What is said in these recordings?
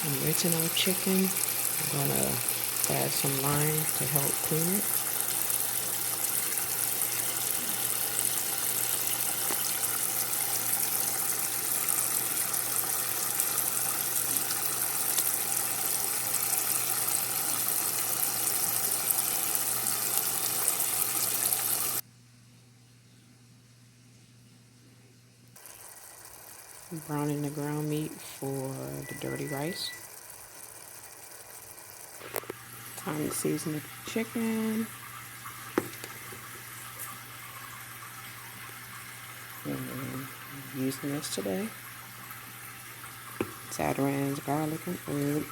I'm rinsing our chicken. I'm gonna add some lime to help clean it. I'm browning the ground meat for the dirty rice. Time to season the chicken. And I'm using this today. Zatarain's garlic and herb.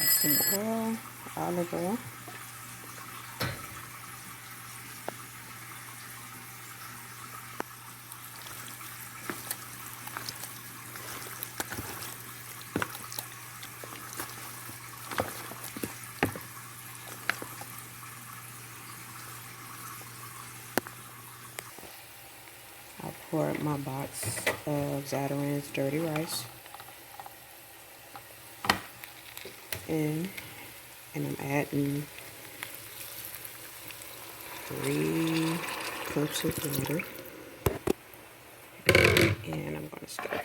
Add some oil, olive oil. I poured my box of Zatarain's dirty rice in, and I'm adding 3 cups of water, and I'm going to stir.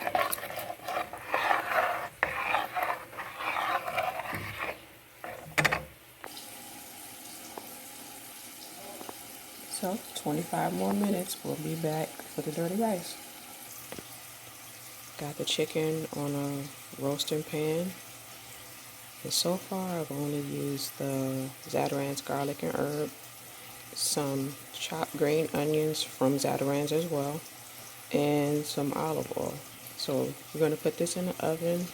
So 25 more minutes, we'll be back for the dirty rice. Got the chicken on a roasting pan. And so far I've only used the Zatarain's garlic and herb, some chopped green onions from Zatarain's as well, and some olive oil. So we're going to put this in the oven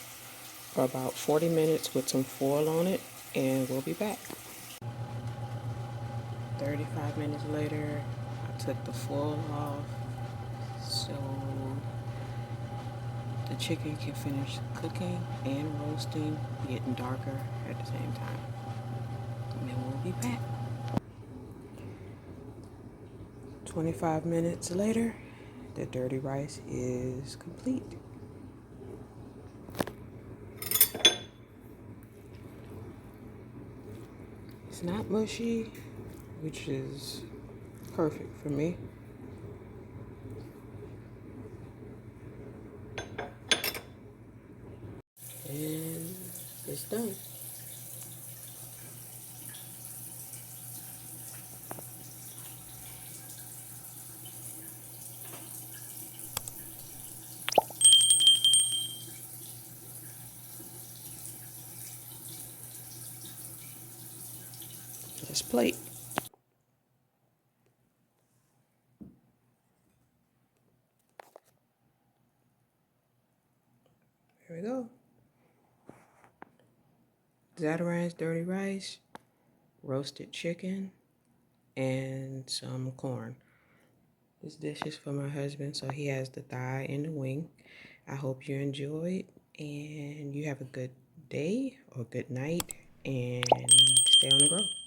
for about 40 minutes with some foil on it, and we'll be back. 35 minutes later, I took the foil off so the chicken can finish cooking and roasting, getting darker at the same time. And then we'll be back. 25 minutes later, the dirty rice is complete. It's not mushy, which is perfect for me. And it's done. Let's plate. Here we go. Zatarain's dirty rice, roasted chicken, and some corn. This dish is for my husband, so he has the thigh and the wing. I hope you enjoyed, and you have a good day or good night, and stay on the grow.